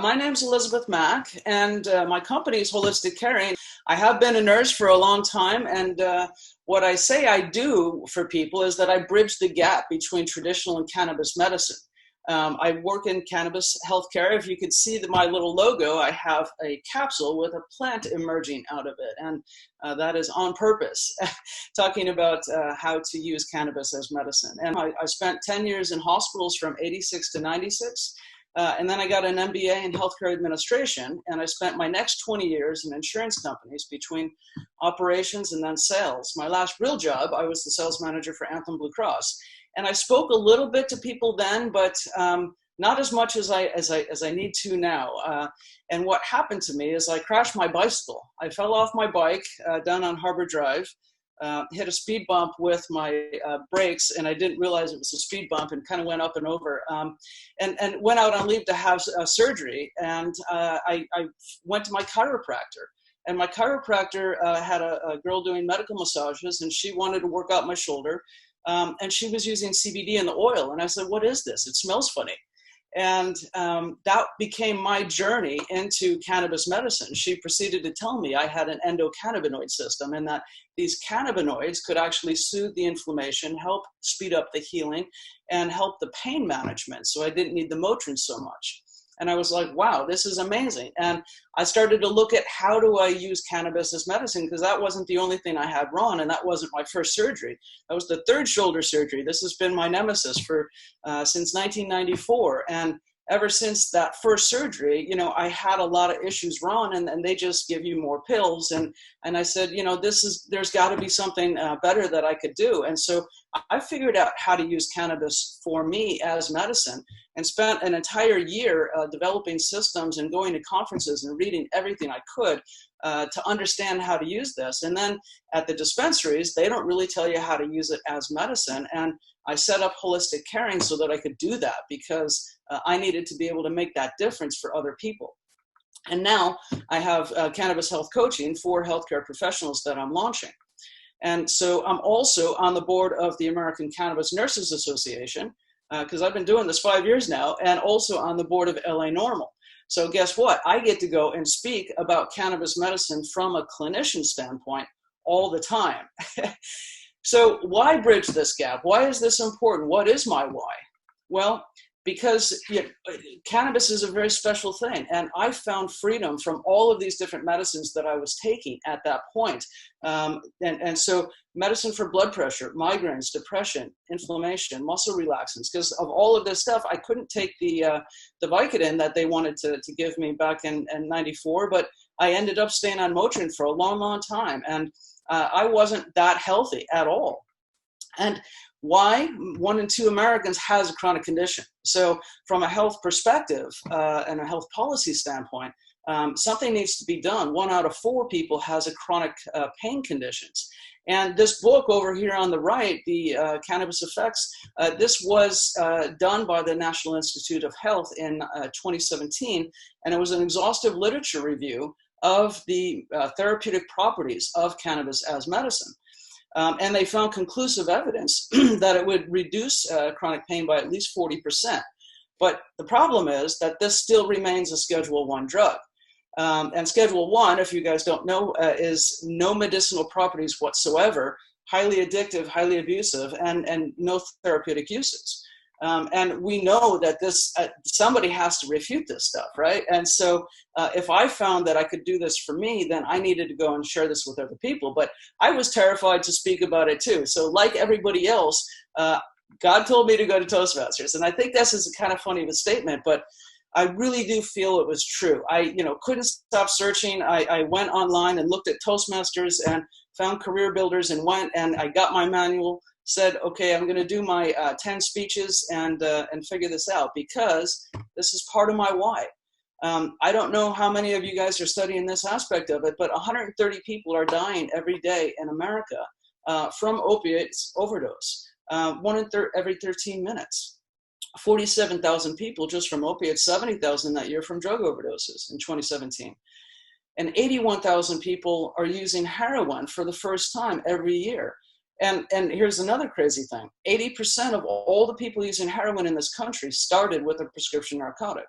My name's Elisabeth Mack, and my company is Holistic Caring. I have been a nurse for a long time, and what I say I do for people is that I bridge the gap between traditional and cannabis medicine. I work in cannabis healthcare. If you could see my little logo, I have a capsule with a plant emerging out of it, and that is on purpose, talking about how to use cannabis as medicine. And I spent 10 years in hospitals from 86 to 96. And then I got an MBA in healthcare administration, and I spent my next 20 years in insurance companies between operations and then sales. My last real job, I was the sales manager for Anthem Blue Cross. And I spoke a little bit to people then, but not as much as I need to now. And what happened to me is I crashed my bicycle. I fell off my bike down on Harbor Drive. Hit a speed bump with my brakes, and I didn't realize it was a speed bump, and kind of went up and over, and went out on leave to have surgery. And I went to my chiropractor, and my chiropractor had a girl doing medical massages, and she wanted to work out my shoulder, and she was using CBD in the oil. And I said, "What is this? It smells funny." And that became my journey into cannabis medicine. She proceeded to tell me I had an endocannabinoid system, and that these cannabinoids could actually soothe the inflammation, help speed up the healing, and help the pain management. So I didn't need the Motrin so much. And I was like, wow, this is amazing. And I started to look at how do I use cannabis as medicine, because that wasn't the only thing I had wrong, and that wasn't my first surgery. That was the third shoulder surgery. This has been my nemesis for since 1994. And ever since that first surgery, I had a lot of issues wrong, and they just give you more pills. And I said, there's got to be something better that I could do. And so I figured out how to use cannabis for me as medicine, and spent an entire year developing systems and going to conferences and reading everything I could to understand how to use this. And then at the dispensaries, they don't really tell you how to use it as medicine. And I set up Holistic Caring so that I could do that, because I needed to be able to make that difference for other people. And now I have cannabis health coaching for healthcare professionals that I'm launching. And so I'm also on the board of the American Cannabis Nurses Association, because I've been doing this 5 years now, and also on the board of LA Normal. So guess what? I get to go and speak about cannabis medicine from a clinician standpoint all the time. So why bridge this gap? Why is this important? What is my why? Well, because cannabis is a very special thing. And I found freedom from all of these different medicines that I was taking at that point. And so medicine for blood pressure, migraines, depression, inflammation, muscle relaxants, because of all of this stuff, I couldn't take the Vicodin that they wanted to give me back in 94, but I ended up staying on Motrin for a long, long time. And I wasn't that healthy at all. And why? 1 in 2 Americans has a chronic condition. So from a health perspective and a health policy standpoint, something needs to be done. 1 out of 4 people has a chronic pain conditions. And this book over here on the right, the Cannabis Effects, this was done by the National Institute of Health in 2017, and it was an exhaustive literature review of the therapeutic properties of cannabis as medicine. And they found conclusive evidence that it would reduce chronic pain by at least 40%. But the problem is that this still remains a Schedule I drug. And Schedule I, if you guys don't know, is no medicinal properties whatsoever, highly addictive, highly abusive, and no therapeutic uses. And we know that this somebody has to refute this stuff, right? And so if I found that I could do this for me, then I needed to go and share this with other people. But I was terrified to speak about it too. So like everybody else, God told me to go to Toastmasters. And I think this is kind of funny of a statement, but I really do feel it was true. I couldn't stop searching. I went online and looked at Toastmasters and found career builders, and went and I got my manual, said, okay, I'm going to do my 10 speeches and figure this out, because this is part of my why. I don't know how many of you guys are studying this aspect of it, but 130 people are dying every day in America from opiates overdose, every 13 minutes. 47,000 people just from opiates, 70,000 that year from drug overdoses in 2017. And 81,000 people are using heroin for the first time every year. And here's another crazy thing. 80% of all the people using heroin in this country started with a prescription narcotic.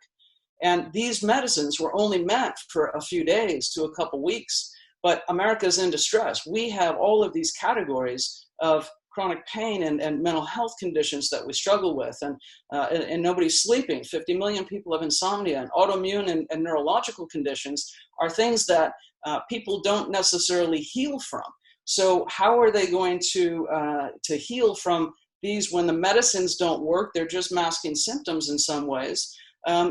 And these medicines were only meant for a few days to a couple weeks. But America's in distress. We have all of these categories of chronic pain and mental health conditions that we struggle with, and nobody's sleeping. 50 million people have insomnia, and autoimmune and neurological conditions are things that people don't necessarily heal from. So how are they going to heal from these when the medicines don't work? They're just masking symptoms in some ways,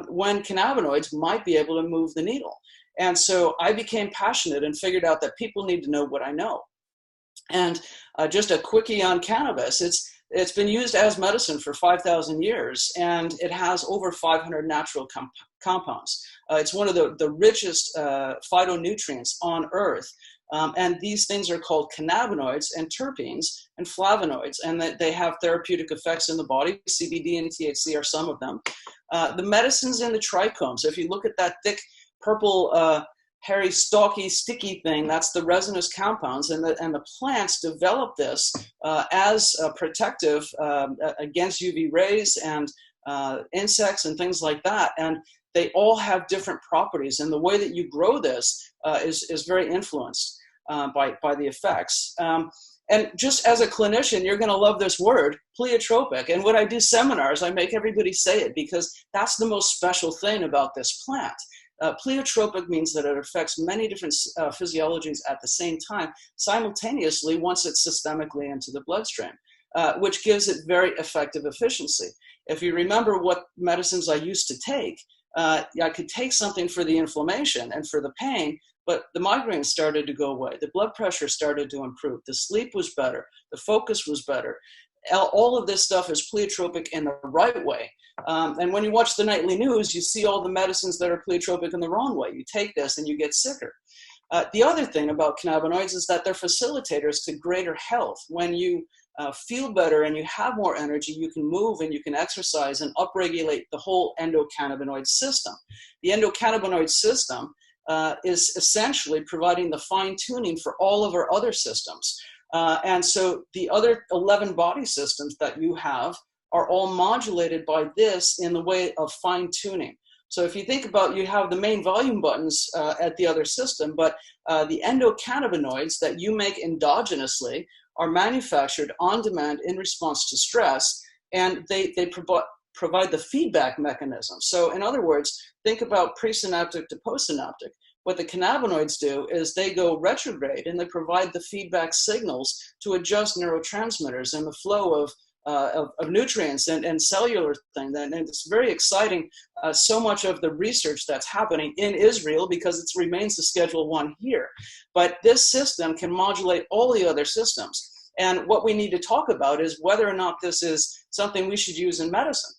when cannabinoids might be able to move the needle. And so I became passionate and figured out that people need to know what I know. And just a quickie on cannabis, it's been used as medicine for 5,000 years, and it has over 500 natural compounds. It's one of the richest phytonutrients on earth. And these things are called cannabinoids and terpenes and flavonoids, and they have therapeutic effects in the body. CBD and THC are some of them. The medicines in the trichomes, if you look at that thick purple, hairy, stalky, sticky thing, that's the resinous compounds, and the plants develop this as protective against UV rays and insects and things like that. And they all have different properties, and the way that you grow this is very influenced by the effects. And just as a clinician, you're going to love this word, pleiotropic. And when I do seminars, I make everybody say it because that's the most special thing about this plant. Pleiotropic means that it affects many different physiologies at the same time, simultaneously, once it's systemically into the bloodstream, which gives it very effective efficiency. If you remember what medicines I used to take, I could take something for the inflammation and for the pain, but the migraine started to go away. The blood pressure started to improve. The sleep was better. The focus was better. All of this stuff is pleiotropic in the right way. And when you watch the nightly news, you see all the medicines that are pleiotropic in the wrong way. You take this and you get sicker. The other thing about cannabinoids is that they're facilitators to greater health. When you feel better and you have more energy, you can move and you can exercise and upregulate the whole endocannabinoid system. The endocannabinoid system is essentially providing the fine-tuning for all of our other systems. And so the other 11 body systems that you have are all modulated by this in the way of fine-tuning. So if you think about, you have the main volume buttons at the other system, but the endocannabinoids that you make endogenously are manufactured on demand in response to stress, and they provide the feedback mechanism. So in other words, think about presynaptic to postsynaptic. What the cannabinoids do is they go retrograde and they provide the feedback signals to adjust neurotransmitters and the flow of nutrients and cellular thing. And it's very exciting, so much of the research that's happening in Israel, because it remains a Schedule 1 here. But this system can modulate all the other systems. And what we need to talk about is whether or not this is something we should use in medicine.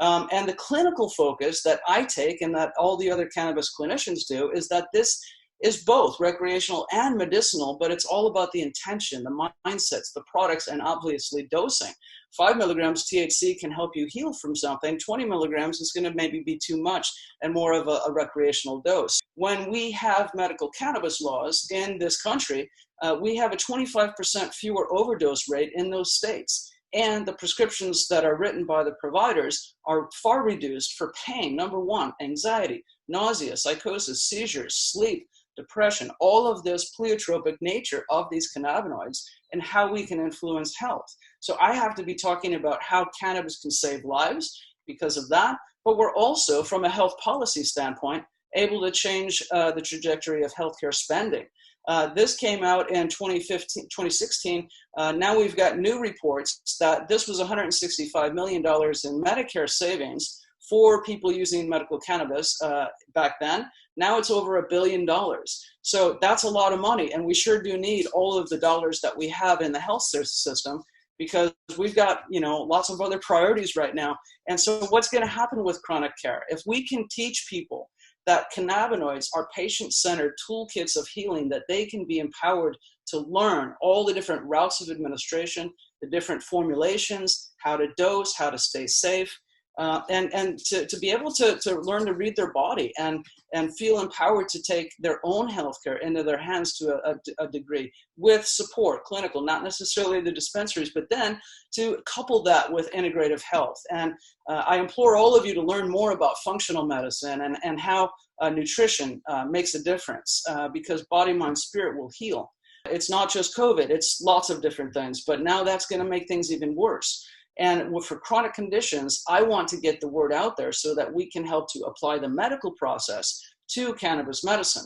And the clinical focus that I take and that all the other cannabis clinicians do is that this is both recreational and medicinal, but it's all about the intention, the mindsets, the products, and obviously dosing. 5 milligrams THC can help you heal from something. 20 milligrams is going to maybe be too much and more of a recreational dose. When we have medical cannabis laws in this country, we have a 25% fewer overdose rate in those states. And the prescriptions that are written by the providers are far reduced for pain. Number one, anxiety, nausea, psychosis, seizures, sleep, depression, all of this pleiotropic nature of these cannabinoids and how we can influence health. So I have to be talking about how cannabis can save lives because of that, but we're also, from a health policy standpoint, able to change the trajectory of healthcare spending. This came out in 2016. Now we've got new reports that this was $165 million in Medicare savings for people using medical cannabis back then. Now it's over $1 billion. So that's a lot of money. And we sure do need all of the dollars that we have in the health system, because we've got, lots of other priorities right now. And so what's going to happen with chronic care? If we can teach people that cannabinoids are patient-centered toolkits of healing, that they can be empowered to learn all the different routes of administration, the different formulations, how to dose, how to stay safe, and to be able to learn to read their body and feel empowered to take their own healthcare into their hands to a degree with support, clinical, not necessarily the dispensaries, but then to couple that with integrative health. And I implore all of you to learn more about functional medicine and how nutrition makes a difference, because body, mind, spirit will heal. It's not just COVID, it's lots of different things, but now that's going to make things even worse. And for chronic conditions, I want to get the word out there so that we can help to apply the medical process to cannabis medicine.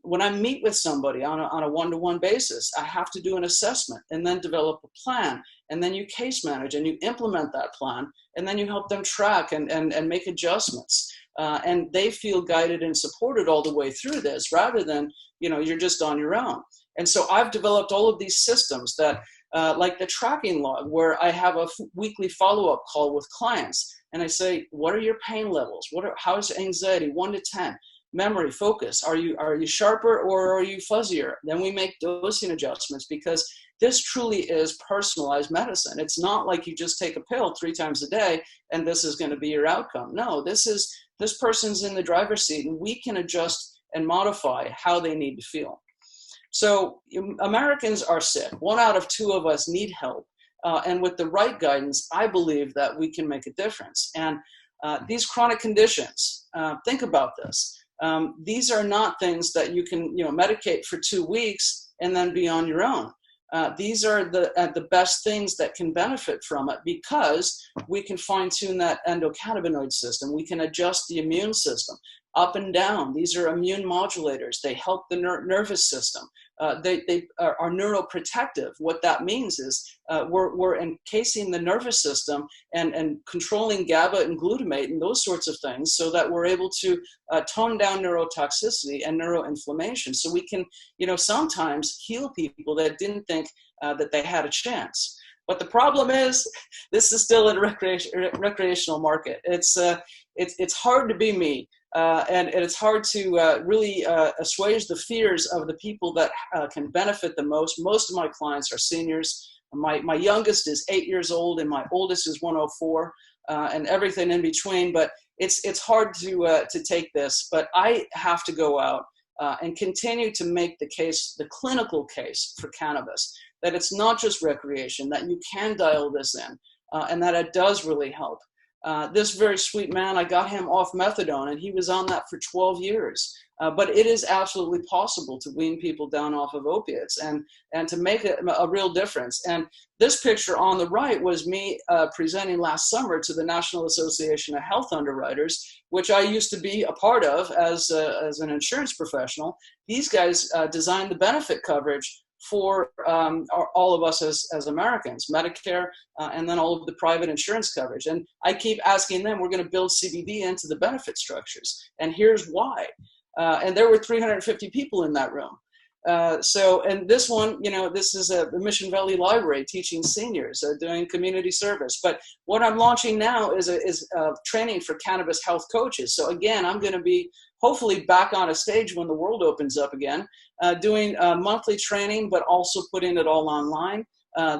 When I meet with somebody on a one-to-one basis, I have to do an assessment and then develop a plan. And then you case manage and you implement that plan. And then you help them track and make adjustments. And they feel guided and supported all the way through this rather than, you're just on your own. And so I've developed all of these systems that like the tracking log, where I have a weekly follow-up call with clients. And I say, what are your pain levels? How's anxiety, 1 to 10? Memory, focus. Are you sharper or are you fuzzier? Then we make dosing adjustments, because this truly is personalized medicine. It's not like you just take a pill 3 times a day and this is going to be your outcome. No, this person's in the driver's seat, and we can adjust and modify how they need to feel. So Americans are sick. 1 out of 2 of us need help. And with the right guidance, I believe that we can make a difference. And these chronic conditions, think about this. These are not things that you can medicate for 2 weeks and then be on your own. These are the best things that can benefit from it, because we can fine-tune that endocannabinoid system. We can adjust the immune system up and down. These are immune modulators. They help the nervous system. They are neuroprotective. What that means is we're encasing the nervous system and controlling GABA and glutamate and those sorts of things, so that we're able to tone down neurotoxicity and neuroinflammation. So we can, sometimes heal people that didn't think that they had a chance. But the problem is, this is still a recreational market. It's hard to be me. And it's hard to really assuage the fears of the people that can benefit the most. Most of my clients are seniors. My youngest is 8 years old, and my oldest is 104, and everything in between. But it's hard to take this. But I have to go out and continue to make the case, the clinical case for cannabis, that it's not just recreation, that you can dial this in, and that it does really help. This very sweet man, I got him off methadone, and he was on that for 12 years. But it is absolutely possible to wean people down off of opiates and to make a real difference. And this picture on the right was me presenting last summer to the National Association of Health Underwriters, which I used to be a part of as an insurance professional. These guys designed the benefit coverage for all of us as Americans, Medicare, and then all of the private insurance coverage. And I keep asking them, we're going to build CBD into the benefit structures. And here's why. And there were 350 people in that room. And this one, this is the Mission Valley Library teaching seniors, doing community service. But what I'm launching now is training for cannabis health coaches. So again, I'm going to be hopefully back on a stage when the world opens up again, doing monthly training, but also putting it all online,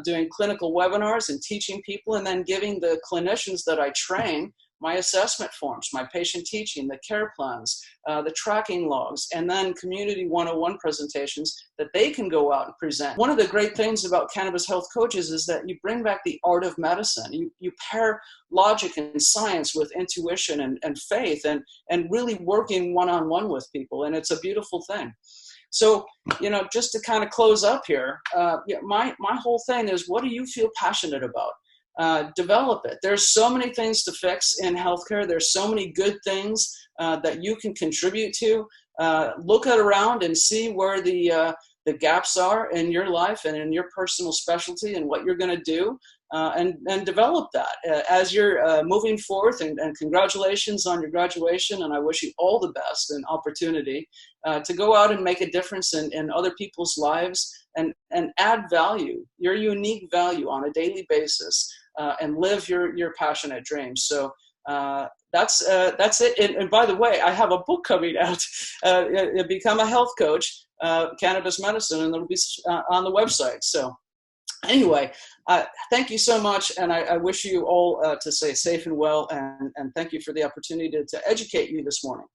doing clinical webinars and teaching people, and then giving the clinicians that I train my assessment forms, my patient teaching, the care plans, the tracking logs, and then community 101 presentations that they can go out and present. One of the great things about cannabis health coaches is that you bring back the art of medicine. You pair logic and science with intuition and faith and really working one-on-one with people, and it's a beautiful thing. So, just to kind of close up here, my whole thing is, what do you feel passionate about? Develop it. There's so many things to fix in healthcare. There's so many good things that you can contribute to. Look around and see where the gaps are in your life and in your personal specialty and what you're going to do, and develop that as you're moving forth. And congratulations on your graduation. And I wish you all the best and opportunity to go out and make a difference in other people's lives and add value, your unique value on a daily basis. And live your passionate dreams. So that's it. And by the way, I have a book coming out, Become a Health Coach, Cannabis Medicine, and it'll be on the website. So Anyway, thank you so much, and I wish you all to stay safe and well, and thank you for the opportunity to educate you this morning.